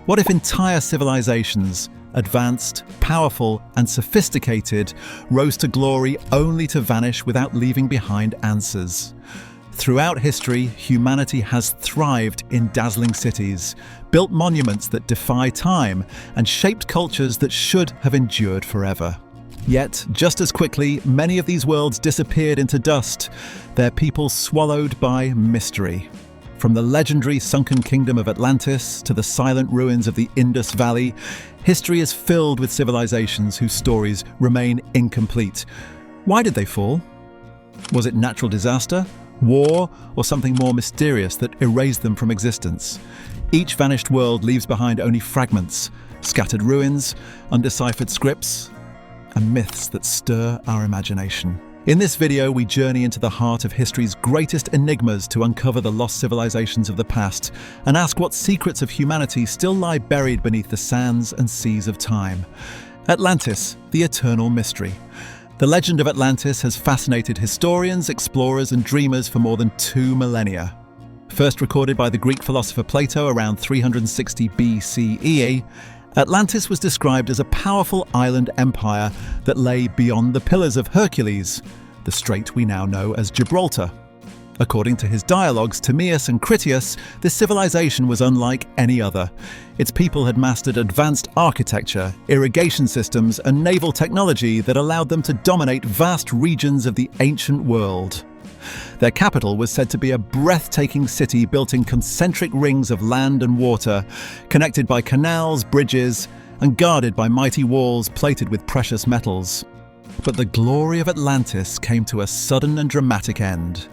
What if entire civilizations, advanced, powerful, and sophisticated, rose to glory only to vanish without leaving behind answers? Throughout history, humanity has thrived in dazzling cities, built monuments that defy time, and shaped cultures that should have endured forever. Yet, just as quickly, many of these worlds disappeared into dust, their people swallowed by mystery. From the legendary sunken kingdom of Atlantis to the silent ruins of the Indus Valley, history is filled with civilizations whose stories remain incomplete. Why did they fall? Was it natural disaster, war, or something more mysterious that erased them from existence? Each vanished world leaves behind only fragments, scattered ruins, undeciphered scripts, and myths that stir our imagination. In this video, we journey into the heart of history's greatest enigmas to uncover the lost civilizations of the past and ask what secrets of humanity still lie buried beneath the sands and seas of time. Atlantis, the eternal mystery. The legend of Atlantis has fascinated historians, explorers, and dreamers for more than 2 millennia. First recorded by the Greek philosopher Plato around 360 BCE, Atlantis was described as a powerful island empire that lay beyond the Pillars of Hercules, the strait we now know as Gibraltar. According to his dialogues Timaeus and Critias, this civilization was unlike any other. Its people had mastered advanced architecture, irrigation systems, and naval technology that allowed them to dominate vast regions of the ancient world. Their capital was said to be a breathtaking city built in concentric rings of land and water, connected by canals, bridges, and guarded by mighty walls plated with precious metals. But the glory of Atlantis came to a sudden and dramatic end.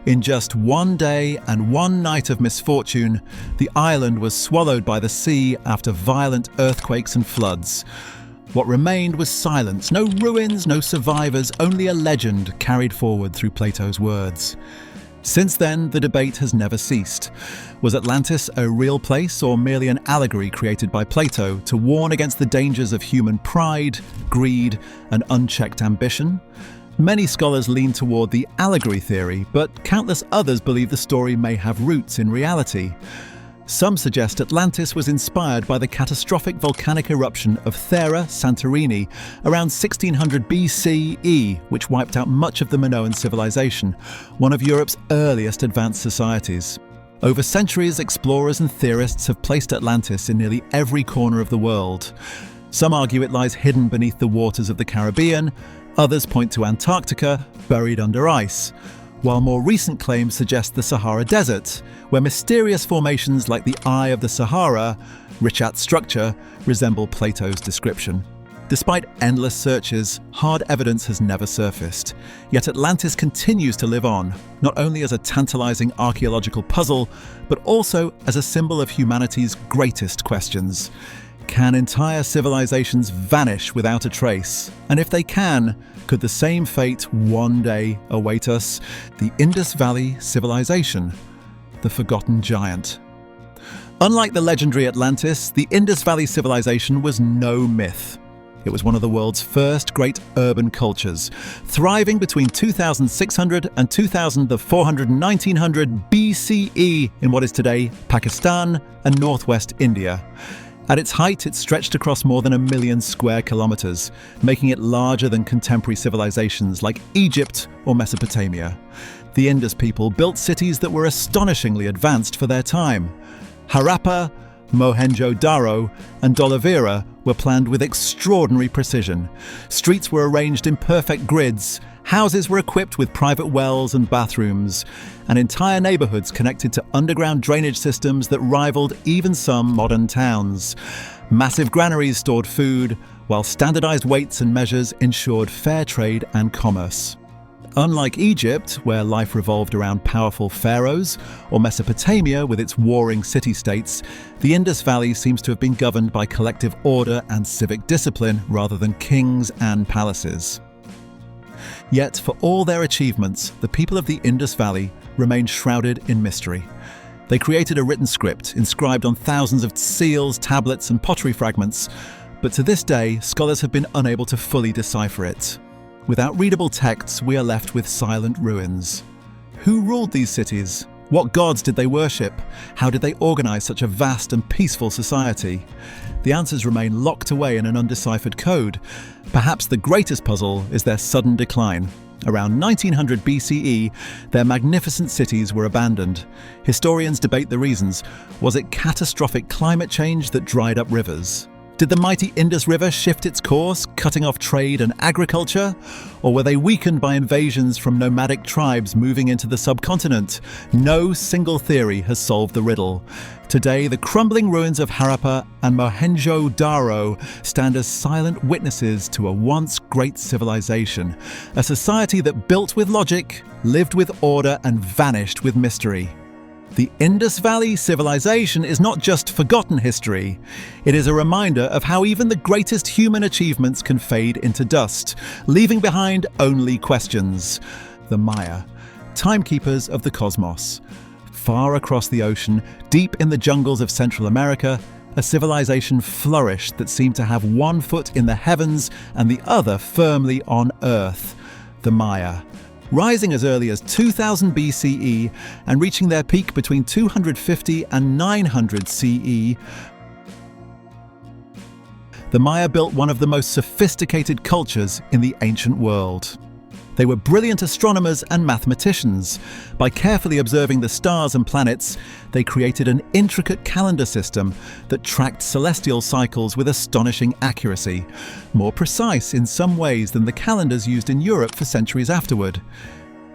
In just one day and one night of misfortune, the island was swallowed by the sea after violent earthquakes and floods. What remained was silence, no ruins, no survivors, only a legend carried forward through Plato's words. Since then, the debate has never ceased. Was Atlantis a real place or merely an allegory created by Plato to warn against the dangers of human pride, greed, and unchecked ambition? Many scholars lean toward the allegory theory, but countless others believe the story may have roots in reality. Some suggest Atlantis was inspired by the catastrophic volcanic eruption of Thera Santorini around 1600 BCE, which wiped out much of the Minoan civilization, one of Europe's earliest advanced societies. Over centuries, explorers and theorists have placed Atlantis in nearly every corner of the world. Some argue it lies hidden beneath the waters of the Caribbean, others point to Antarctica, buried under ice, while more recent claims suggest the Sahara Desert, where mysterious formations like the Eye of the Sahara, rich at structure, resemble Plato's description. Despite endless searches, hard evidence has never surfaced. Yet Atlantis continues to live on, not only as a tantalizing archaeological puzzle, but also as a symbol of humanity's greatest questions. Can entire civilizations vanish without a trace? And if they can, could the same fate one day await us? The Indus Valley civilization, the forgotten giant. Unlike the legendary Atlantis, the Indus Valley civilization was no myth. It was one of the world's first great urban cultures, thriving between 2600 and 1900 BCE in what is today Pakistan and northwest India. At its height, it stretched across more than 1 million square kilometers, making it larger than contemporary civilizations like Egypt or Mesopotamia. The Indus people built cities that were astonishingly advanced for their time. Harappa, Mohenjo-Daro, and Dholavira were planned with extraordinary precision. Streets were arranged in perfect grids, houses were equipped with private wells and bathrooms, and entire neighborhoods connected to underground drainage systems that rivaled even some modern towns. Massive granaries stored food, while standardized weights and measures ensured fair trade and commerce. Unlike Egypt, where life revolved around powerful pharaohs, or Mesopotamia with its warring city-states, the Indus Valley seems to have been governed by collective order and civic discipline rather than kings and palaces. Yet, for all their achievements, the people of the Indus Valley remained shrouded in mystery. They created a written script inscribed on thousands of seals, tablets, and pottery fragments, but to this day, scholars have been unable to fully decipher it. Without readable texts, we are left with silent ruins. Who ruled these cities? What gods did they worship? How did they organize such a vast and peaceful society? The answers remain locked away in an undeciphered code. Perhaps the greatest puzzle is their sudden decline. Around 1900 BCE, their magnificent cities were abandoned. Historians debate the reasons. Was it catastrophic climate change that dried up rivers? Did the mighty Indus River shift its course, cutting off trade and agriculture? Or were they weakened by invasions from nomadic tribes moving into the subcontinent? No single theory has solved the riddle. Today, the crumbling ruins of Harappa and Mohenjo-Daro stand as silent witnesses to a once great civilization, a society that built with logic, lived with order, and vanished with mystery. The Indus Valley civilization is not just forgotten history. It is a reminder of how even the greatest human achievements can fade into dust, leaving behind only questions. The Maya, timekeepers of the cosmos. Far across the ocean, deep in the jungles of Central America, a civilization flourished that seemed to have one foot in the heavens and the other firmly on Earth. The Maya. Rising as early as 2000 BCE and reaching their peak between 250 and 900 CE, the Maya built one of the most sophisticated cultures in the ancient world. They were brilliant astronomers and mathematicians. By carefully observing the stars and planets, they created an intricate calendar system that tracked celestial cycles with astonishing accuracy, more precise in some ways than the calendars used in Europe for centuries afterward.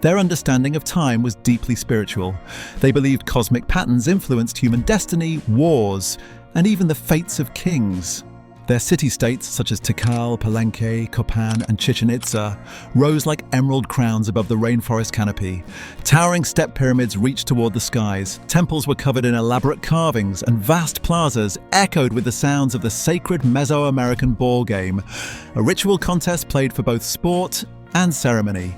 Their understanding of time was deeply spiritual. They believed cosmic patterns influenced human destiny, wars, and even the fates of kings. Their city-states, such as Tikal, Palenque, Copan, and Chichen Itza, rose like emerald crowns above the rainforest canopy. Towering step pyramids reached toward the skies. Temples were covered in elaborate carvings, and vast plazas echoed with the sounds of the sacred Mesoamerican ball game, a ritual contest played for both sport and ceremony.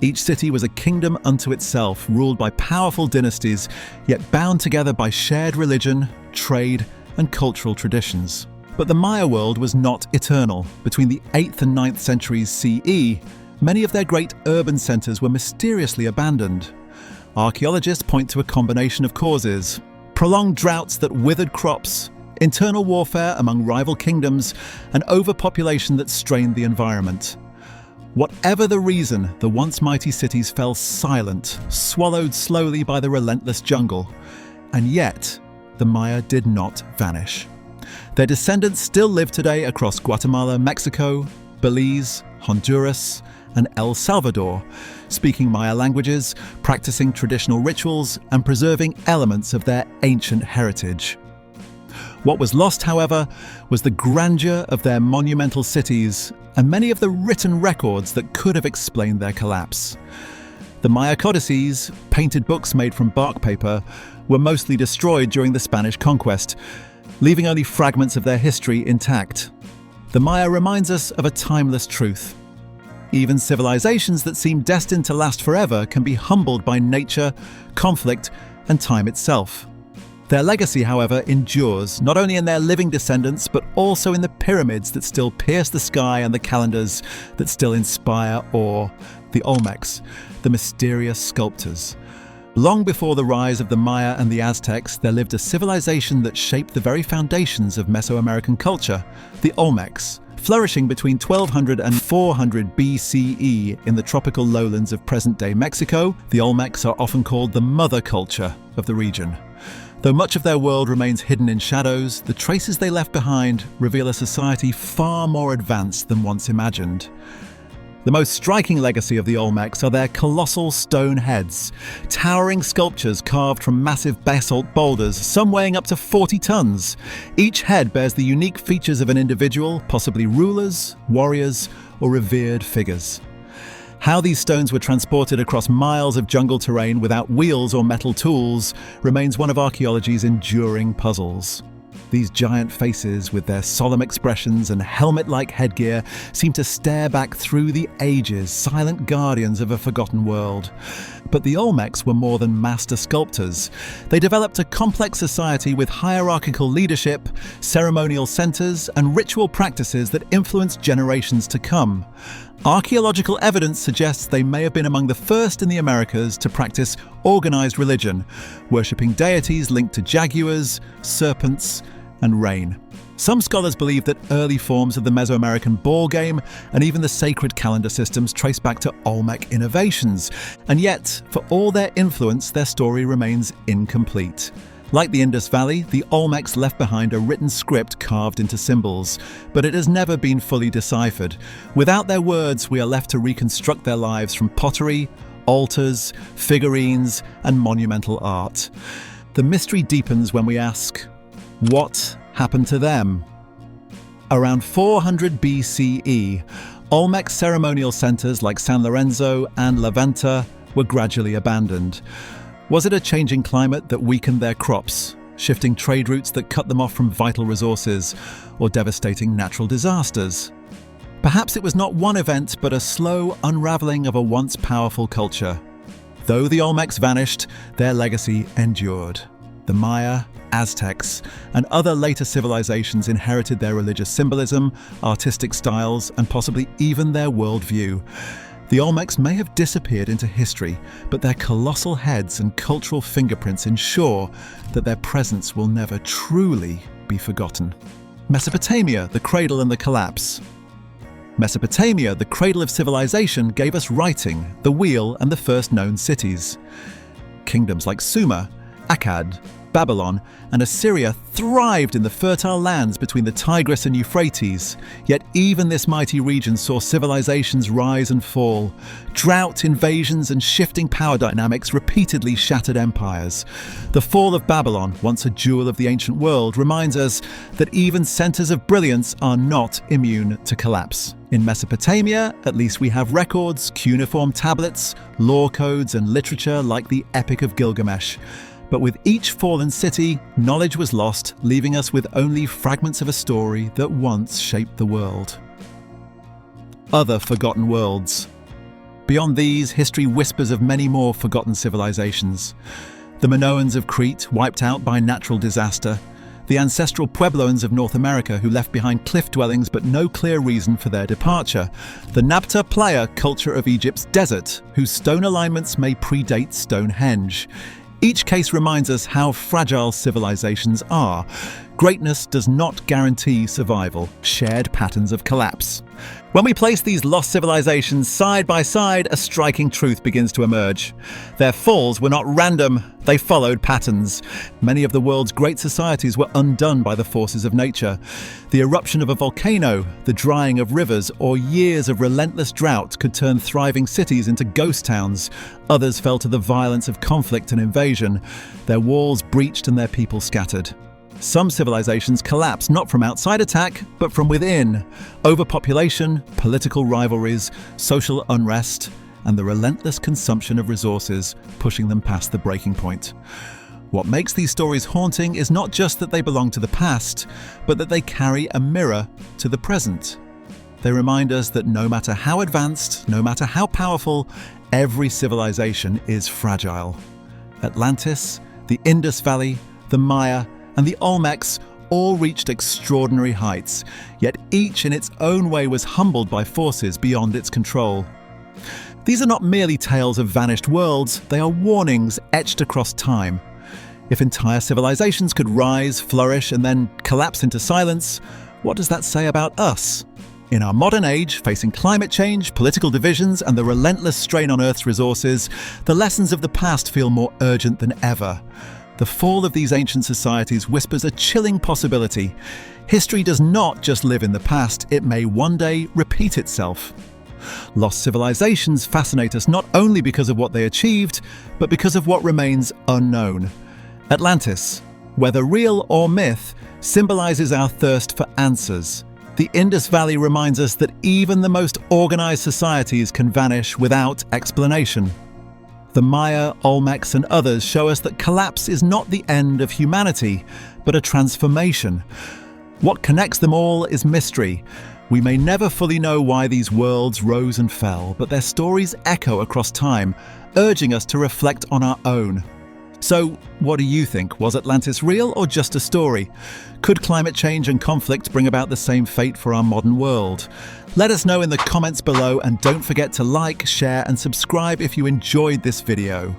Each city was a kingdom unto itself, ruled by powerful dynasties, yet bound together by shared religion, trade, and cultural traditions. But the Maya world was not eternal. Between the 8th and 9th centuries CE, many of their great urban centres were mysteriously abandoned. Archaeologists point to a combination of causes: prolonged droughts that withered crops, internal warfare among rival kingdoms, and overpopulation that strained the environment. Whatever the reason, the once mighty cities fell silent, swallowed slowly by the relentless jungle. And yet, the Maya did not vanish. Their descendants still live today across Guatemala, Mexico, Belize, Honduras, and El Salvador, speaking Maya languages, practicing traditional rituals, and preserving elements of their ancient heritage. What was lost, however, was the grandeur of their monumental cities and many of the written records that could have explained their collapse. The Maya codices, painted books made from bark paper, were mostly destroyed during the Spanish conquest, leaving only fragments of their history intact. The Maya reminds us of a timeless truth. Even civilizations that seem destined to last forever can be humbled by nature, conflict, and time itself. Their legacy, however, endures, not only in their living descendants, but also in the pyramids that still pierce the sky and the calendars that still inspire awe, the Olmecs, the mysterious sculptors. Long before the rise of the Maya and the Aztecs, there lived a civilization that shaped the very foundations of Mesoamerican culture, the Olmecs. Flourishing between 1200 and 400 BCE in the tropical lowlands of present-day Mexico, the Olmecs are often called the mother culture of the region. Though much of their world remains hidden in shadows, the traces they left behind reveal a society far more advanced than once imagined. The most striking legacy of the Olmecs are their colossal stone heads, towering sculptures carved from massive basalt boulders, some weighing up to 40 tons. Each head bears the unique features of an individual, possibly rulers, warriors, or revered figures. How these stones were transported across miles of jungle terrain without wheels or metal tools remains one of archaeology's enduring puzzles. These giant faces, with their solemn expressions and helmet-like headgear, seem to stare back through the ages, silent guardians of a forgotten world. But the Olmecs were more than master sculptors. They developed a complex society with hierarchical leadership, ceremonial centers, and ritual practices that influenced generations to come. Archaeological evidence suggests they may have been among the first in the Americas to practice organized religion, worshipping deities linked to jaguars, serpents, and rain. Some scholars believe that early forms of the Mesoamerican ball game and even the sacred calendar systems trace back to Olmec innovations. And yet, for all their influence, their story remains incomplete. Like the Indus Valley, the Olmecs left behind a written script carved into symbols, but it has never been fully deciphered. Without their words, we are left to reconstruct their lives from pottery, altars, figurines, and monumental art. The mystery deepens when we ask, what happened to them? Around 400 BCE, Olmec ceremonial centers like San Lorenzo and La Venta were gradually abandoned. Was it a changing climate that weakened their crops, shifting trade routes that cut them off from vital resources, or devastating natural disasters? Perhaps it was not one event, but a slow unraveling of a once powerful culture. Though the Olmecs vanished, their legacy endured. The Maya, Aztecs, and other later civilizations inherited their religious symbolism, artistic styles, and possibly even their worldview. The Olmecs may have disappeared into history, but their colossal heads and cultural fingerprints ensure that their presence will never truly be forgotten. Mesopotamia, the cradle and the collapse. Mesopotamia, the cradle of civilization, gave us writing, the wheel, and the first known cities. Kingdoms like Sumer, Akkad, Babylon, and Assyria thrived in the fertile lands between the Tigris and Euphrates. Yet even this mighty region saw civilizations rise and fall. Drought, invasions, and shifting power dynamics repeatedly shattered empires. The fall of Babylon, once a jewel of the ancient world, reminds us that even centers of brilliance are not immune to collapse. In Mesopotamia, at least, we have records, cuneiform tablets, law codes, and literature like the Epic of Gilgamesh. But with each fallen city, knowledge was lost, leaving us with only fragments of a story that once shaped the world. Other forgotten worlds. Beyond these, history whispers of many more forgotten civilizations. The Minoans of Crete, wiped out by natural disaster. The ancestral Puebloans of North America, who left behind cliff dwellings but no clear reason for their departure. The Nabta Playa culture of Egypt's desert, whose stone alignments may predate Stonehenge. Each case reminds us how fragile civilizations are. Greatness does not guarantee survival, shared patterns of collapse. When we place these lost civilizations side by side, a striking truth begins to emerge. Their falls were not random, they followed patterns. Many of the world's great societies were undone by the forces of nature. The eruption of a volcano, the drying of rivers, or years of relentless drought could turn thriving cities into ghost towns. Others fell to the violence of conflict and invasion, their walls breached and their people scattered. Some civilizations collapse not from outside attack, but from within. Overpopulation, political rivalries, social unrest, and the relentless consumption of resources pushing them past the breaking point. What makes these stories haunting is not just that they belong to the past, but that they carry a mirror to the present. They remind us that no matter how advanced, no matter how powerful, every civilization is fragile. Atlantis, the Indus Valley, the Maya, and the Olmecs all reached extraordinary heights, yet each in its own way was humbled by forces beyond its control. These are not merely tales of vanished worlds, they are warnings etched across time. If entire civilizations could rise, flourish, and then collapse into silence, what does that say about us? In our modern age, facing climate change, political divisions, and the relentless strain on Earth's resources, the lessons of the past feel more urgent than ever. The fall of these ancient societies whispers a chilling possibility. History does not just live in the past, it may one day repeat itself. Lost civilizations fascinate us not only because of what they achieved, but because of what remains unknown. Atlantis, whether real or myth, symbolizes our thirst for answers. The Indus Valley reminds us that even the most organized societies can vanish without explanation. The Maya, Olmecs, and others show us that collapse is not the end of humanity, but a transformation. What connects them all is mystery. We may never fully know why these worlds rose and fell, but their stories echo across time, urging us to reflect on our own. So, what do you think? Was Atlantis real or just a story? Could climate change and conflict bring about the same fate for our modern world? Let us know in the comments below, and don't forget to like, share, and subscribe if you enjoyed this video.